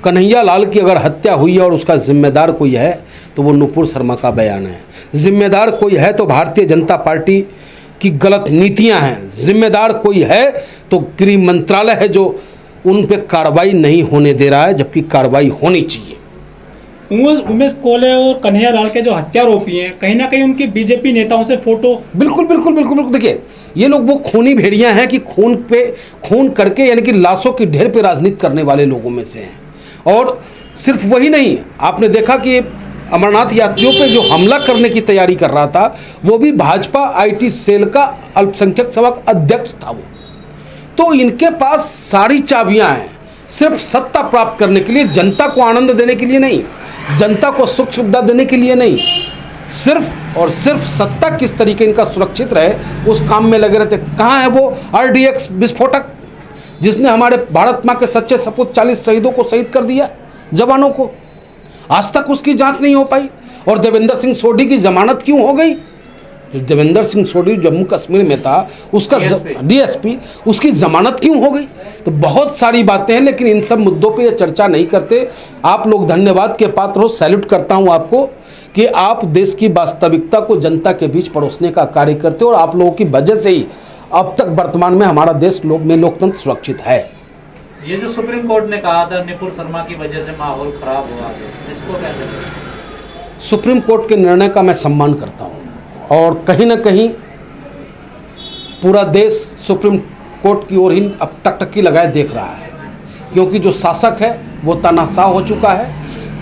कन्हैया लाल की अगर हत्या हुई है और उसका जिम्मेदार कोई है तो वो नुपुर शर्मा का बयान है। जिम्मेदार कोई है तो भारतीय जनता पार्टी की गलत नीतियां हैं। जिम्मेदार कोई है तो गृह मंत्रालय है जो उन पे कार्रवाई नहीं होने दे रहा है, जबकि कार्रवाई होनी चाहिए। उमेश कोले और कन्हैया लाल के जो हत्यारोपी हैं, कहीं ना कहीं उनकी बीजेपी नेताओं से फोटो। बिल्कुल बिल्कुल बिल्कुल बिल्कुल। देखिए, ये लोग वो खूनी भेड़ियां हैं कि खून पे खून करके, यानी कि लाशों की ढेर पे राजनीति करने वाले लोगों में से हैं। और सिर्फ वही नहीं, आपने देखा कि अमरनाथ यात्रियों पे जो हमला करने की तैयारी कर रहा था वो भी भाजपा आईटी सेल का अल्पसंख्यक सभा अध्यक्ष था वो। तो इनके पास सारी चाबियां हैं, सिर्फ सत्ता प्राप्त करने के लिए, जनता को आनंद देने के लिए नहीं, जनता को सुख सुविधा देने के लिए नहीं, सिर्फ और सिर्फ सत्ता किस तरीके इनका सुरक्षित रहे उस काम में लगे रहते। कहाँ है वो RDX विस्फोटक जिसने हमारे भारत माँ के सच्चे सपूत 40 शहीदों को शहीद कर दिया, जवानों को? आज तक उसकी जांच नहीं हो पाई। और देवेंद्र सिंह सोढ़ी की जमानत क्यों हो गई? जो देवेंद्र सिंह सोढ़ी जम्मू कश्मीर में था, उसका DSP, उसकी जमानत क्यों हो गई? तो बहुत सारी बातें हैं, लेकिन इन सब मुद्दों पे ये चर्चा नहीं करते। आप लोग धन्यवाद के पात्र हो। सैल्यूट करता हूं आपको कि आप देश की वास्तविकता को जनता के बीच परोसने का कार्य करते हो, और आप लोगों की वजह से ही अब तक वर्तमान में हमारा देश लोकतंत्र सुरक्षित है। ये जो सुप्रीम कोर्ट ने कहा था नुपुर शर्मा की वजह से माहौल खराब हुआ, इसको कैसे करें? सुप्रीम कोर्ट के निर्णय का मैं सम्मान करता हूँ, और कहीं ना कहीं पूरा देश सुप्रीम कोर्ट की ओर ही अब टकटकी लगाए देख रहा है, क्योंकि जो शासक है वो तानाशाह हो चुका है।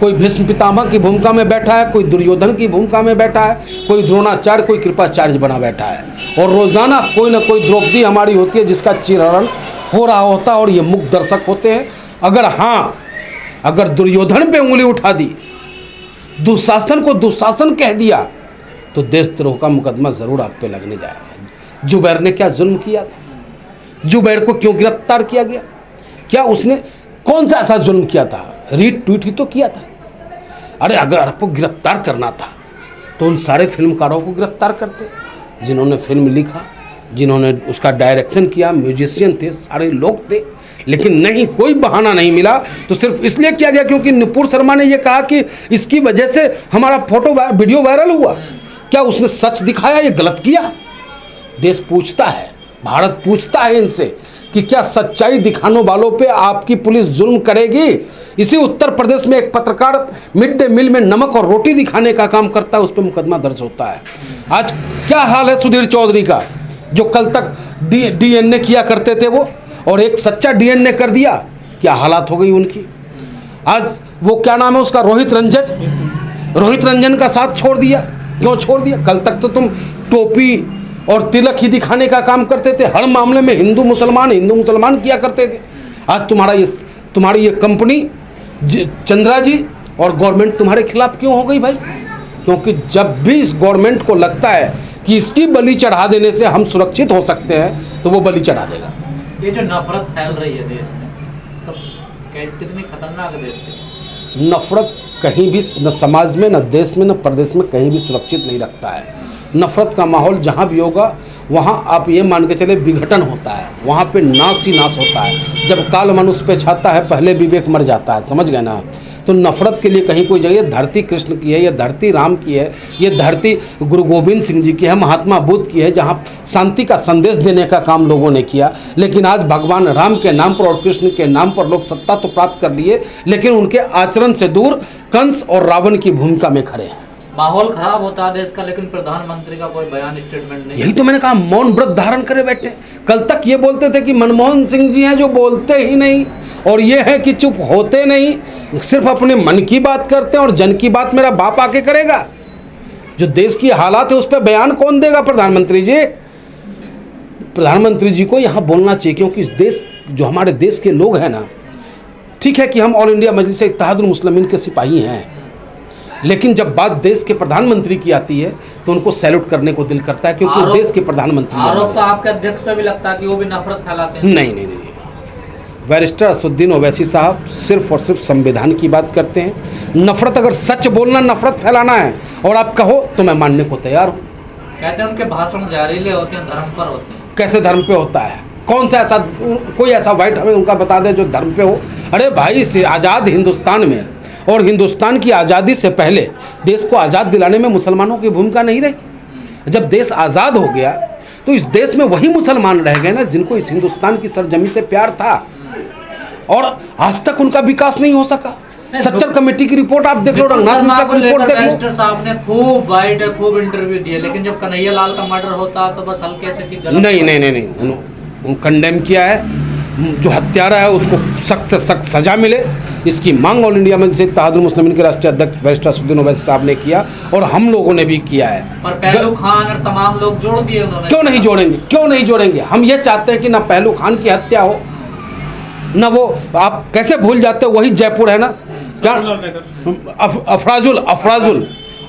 कोई भीष्म पितामह की भूमिका में बैठा है, कोई दुर्योधन की भूमिका में बैठा है, कोई द्रोणाचार्य, कोई कृपाचार्य बना बैठा है, और रोजाना कोई ना कोई द्रौपदी हमारी होती है जिसका चिरहरण हो रहा होता है, और ये मुक्त दर्शक होते हैं। अगर दुर्योधन पे उंगली उठा दी, दुशासन को दुशासन कह दिया, तो देशद्रोह का मुकदमा जरूर आप पे लगने जाएगा। जुबैर ने क्या जुल्म किया था? जुबैर को क्यों गिरफ्तार किया गया? क्या उसने कौन सा ऐसा जुल्म किया था? रीट्वीट ही तो किया था। अरे अगर आपको गिरफ्तार करना था तो उन सारे फिल्मकारों को गिरफ्तार करते जिन्होंने फिल्म लिखा, जिन्होंने उसका डायरेक्शन किया, म्यूजिशियन थे, सारे लोग थे। लेकिन नहीं, कोई बहाना नहीं मिला, तो सिर्फ इसलिए किया गया क्योंकि नुपुर शर्मा ने यह कहा कि इसकी वजह से हमारा वीडियो वायरल हुआ। क्या उसने सच दिखाया? ये गलत किया? देश पूछता है, भारत पूछता है इनसे कि क्या सच्चाई दिखाने वालों पे आपकी पुलिस जुल्म करेगी? इसी उत्तर प्रदेश में एक पत्रकार मिड डे मील में नमक और रोटी दिखाने का काम करता है, उस पर मुकदमा दर्ज होता है। आज क्या हाल है सुधीर चौधरी का, जो कल तक DNA किया करते थे वो, और एक सच्चा DNA कर दिया, क्या हालात हो गई उनकी। आज वो क्या नाम है उसका, रोहित रंजन का साथ छोड़ दिया। क्यों छोड़ दिया? कल तक तो तुम टोपी और तिलक ही दिखाने का काम करते थे, हर मामले में हिंदू मुसलमान किया करते थे। आज तुम्हारी ये कंपनी चंद्रा जी और गवर्नमेंट तुम्हारे खिलाफ क्यों हो गई भाई? क्योंकि जब भी इस गवर्नमेंट को लगता है कि इसकी बलि चढ़ा देने से हम सुरक्षित हो सकते हैं, तो वो बलि चढ़ा देगा। ये जो नफरत फैल रही है देश में, तो कितनी खतरनाक है देश की नफरत? कहीं भी न समाज में, न देश में, न प्रदेश में कहीं भी सुरक्षित नहीं रखता है। नफरत का माहौल जहाँ भी होगा वहाँ आप ये मान के चले विघटन होता है, वहाँ पे नाश ही नाश होता है। जब काल मनुष्य पे छाता है, पहले विवेक मर जाता है, समझ गए ना? तो नफरत के लिए कहीं कोई जगह, ये धरती कृष्ण की है, ये धरती राम की है, ये धरती गुरु गोविंद सिंह जी की है, महात्मा बुद्ध की है, जहाँ शांति का संदेश देने का काम लोगों ने किया। लेकिन आज भगवान राम के नाम पर और कृष्ण के नाम पर लोग सत्ता तो प्राप्त कर लिए, लेकिन उनके आचरण से दूर कंस और रावण की भूमिका में खड़े हैं। माहौल खराब होता है देश का, लेकिन प्रधानमंत्री का कोई बयान, स्टेटमेंट नहीं। यही तो मैंने कहा, मौन व्रत धारण करे बैठे। कल तक ये बोलते थे कि मनमोहन सिंह जी हैं जो बोलते ही नहीं, और ये है कि चुप होते नहीं, सिर्फ अपने मन की बात करते हैं, और जन की बात मेरा बाप आके करेगा। जो देश की हालात है उस पर बयान कौन देगा? प्रधानमंत्री जी। प्रधानमंत्री जी को यहाँ बोलना चाहिए, क्योंकि इस देश, जो हमारे देश के लोग हैं ना, ठीक है कि हम ऑल इंडिया मजलिस इत्तेहादुल मुस्लिमीन के सिपाही हैं, लेकिन जब बात देश के प्रधानमंत्री की आती है तो उनको सैल्यूट करने को दिल करता है, क्योंकि देश के प्रधानमंत्री। आरोप तो आपके अध्यक्ष पे भी लगता है कि वो भी नफरत फैलाते हैं। नहीं, बैरिस्टर असदुद्दीन ओवैसी साहब सिर्फ और सिर्फ संविधान की बात करते हैं। नफरत, अगर सच बोलना, नफरत फैलाना है और आप कहो तो मैं मानने को तैयार हूँ। कहते हैं उनके भाषण जहरीले होते हैं, धर्म पर होते हैं। कैसे धर्म पे होता है? कौन सा ऐसा कोई ऐसा वाइट हमें उनका बता दे जो धर्म पे हो। अरे भाई, इस आज़ाद हिंदुस्तान में और हिंदुस्तान की आज़ादी से पहले देश को आज़ाद दिलाने में मुसलमानों की भूमिका नहीं रही। जब देश आज़ाद हो गया तो इस देश में वही मुसलमान रह गए ना जिनको इस हिंदुस्तान की सरजमी से प्यार था, और आज तक उनका विकास नहीं हो सका। सच्चर कमेटी की रिपोर्ट आप देख लो, रंगनाथ मिश्रा की रिपोर्ट देख लो। बैरिस्टर साहब ने खूब बाइट खूब इंटरव्यू दिए, लेकिन जब कन्हैया लाल का मर्डर होता तो बस हल्के से की गलत नहीं, कंडेम किया है। जो हत्यारा है उसको सख्त से सख्त सजा मिले, इसकी मांग ऑल इंडिया में से इत्तेहादुल मुस्लिमीन के राष्ट्रीय अध्यक्ष बैरिस्टर असदुद्दीन ओवैसी साहब ने किया और हम लोगों ने भी किया है। पर पहलू खान और तमाम लोग जोड़ दिए उन्होंने। क्यों नहीं जोड़ेंगे? हम ये चाहते हैं कि ना पहलू खान की हत्या हो, ना वो, आप कैसे भूल जाते हो, वही जयपुर है ना, क्या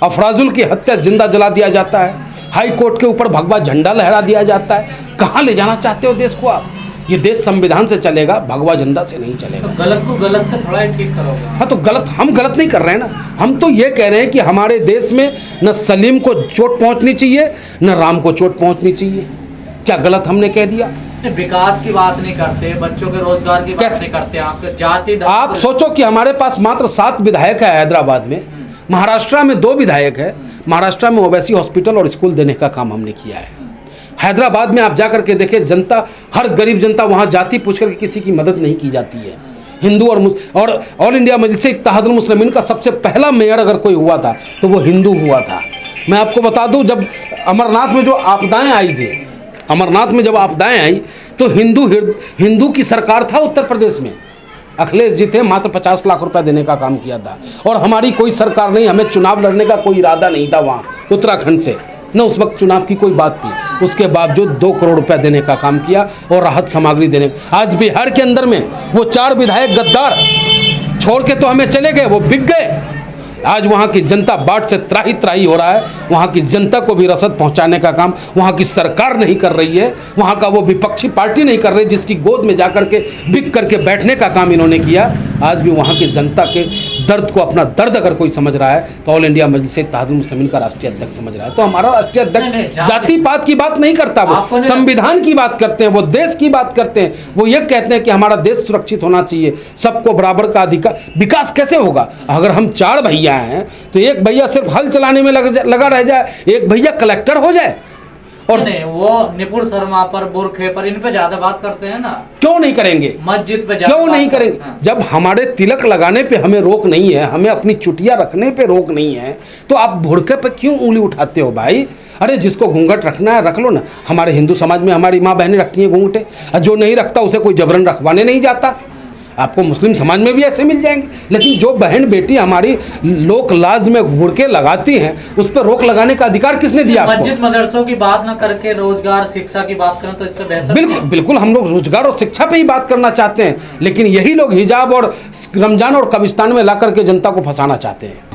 अफराजुल की हत्या जिंदा जला दिया जाता है, हाई कोर्ट के ऊपर भगवा झंडा लहरा दिया जाता है। कहाँ ले जाना चाहते हो देश को आप? ये देश संविधान से चलेगा, भगवा झंडा से नहीं चलेगा। तो गलत को गलत से थोड़ा ठीक करोगे। हाँ, तो गलत हम गलत नहीं कर रहे हैं ना, हम तो ये कह रहे हैं कि हमारे देश में न सलीम को चोट पहुंचनी चाहिए न राम को चोट पहुंचनी चाहिए। क्या गलत हमने कह दिया? विकास की बात नहीं करते, बच्चों के रोजगार की बात नहीं करते, आपके जाति आप सोचो कि हमारे पास मात्र 7 विधायक है हैदराबाद में, महाराष्ट्र में 2 विधायक है। महाराष्ट्र में ओवैसी हॉस्पिटल और स्कूल देने का काम हमने किया है। हैदराबाद में आप जाकर के देखें, जनता, हर गरीब जनता, वहाँ जाति पूछ कर किसी की मदद नहीं की जाती है। हिंदू और ऑल इंडिया मजलिस इत्तेहादुल मुस्लिमीन का सबसे पहला मेयर अगर कोई हुआ था तो वो हिंदू हुआ था। मैं आपको बता दूं, जब अमरनाथ में जो आपदाएं आई थी, अमरनाथ में जब आपदाएं आई तो हिंदू की सरकार था उत्तर प्रदेश में। अखिलेश जी थे, मात्र 50 लाख रुपए देने का काम किया था, और हमारी कोई सरकार नहीं, हमें चुनाव लड़ने का कोई इरादा नहीं था वहाँ उत्तराखंड से, न उस वक्त चुनाव की कोई बात थी। उसके बावजूद 2 करोड़ रुपए देने का काम किया और राहत सामग्री देने। आज बिहार के अंदर में वो 4 विधायक गद्दार छोड़ के तो हमें चले गए, वो बिक गए। आज वहाँ की जनता बाढ़ से त्राही त्राही हो रहा है। वहाँ की जनता को भी रसद पहुँचाने का काम वहाँ की सरकार नहीं कर रही है, वहाँ का वो विपक्षी पार्टी नहीं कर रही जिसकी गोद में जाकर के बिक करके बैठने का काम इन्होंने किया। आज भी वहाँ की जनता के दर्द को, अपना दर्द अगर कोई समझ रहा है तो ऑल इंडिया मजलिस इत्तेहादुल मुस्लिमीन का राष्ट्रीय अध्यक्ष समझ रहा है। तो हमारा राष्ट्रीय अध्यक्ष जाति पात की बात नहीं करता, वो संविधान की बात करते हैं, वो देश की बात करते हैं। वो ये कहते हैं कि हमारा देश सुरक्षित होना चाहिए, सबको बराबर का अधिकार। विकास कैसे होगा? अगर हम 4 भैया हैं तो एक भैया सिर्फ हल चलाने में लगा रह जाए, एक भैया कलेक्टर हो जाए। और नहीं, वो निपुण शर्मा पर, बुरखे पर, इन पे ज्यादा बात करते हैं ना। क्यों नहीं करेंगे? मस्जिद पे क्यों नहीं करेंगे? जब हमारे तिलक लगाने पे हमें रोक नहीं है, हमें अपनी चुटिया रखने पे रोक नहीं है, तो आप बुरखे पे क्यों उंगली उठाते हो भाई? अरे जिसको घूंघट रखना है रख लो ना। हमारे हिंदू समाज में हमारी माँ बहनें रखती हैं घूंघटे, जो नहीं रखता उसे कोई जबरन रखवाने नहीं जाता। आपको मुस्लिम समाज में भी ऐसे मिल जाएंगे, लेकिन जो बहन बेटी हमारी लोक लाज में बुरके लगाती हैं उस पर रोक लगाने का अधिकार किसने दिया आपको? मस्जिद मदरसों की बात ना करके रोजगार शिक्षा की बात करें तो इससे बेहतर। बिल्कुल हम लोग रोजगार और शिक्षा पे ही बात करना चाहते हैं, लेकिन यही लोग हिजाब और रमजान और कब्रिस्तान में ला करके जनता को फंसाना चाहते हैं।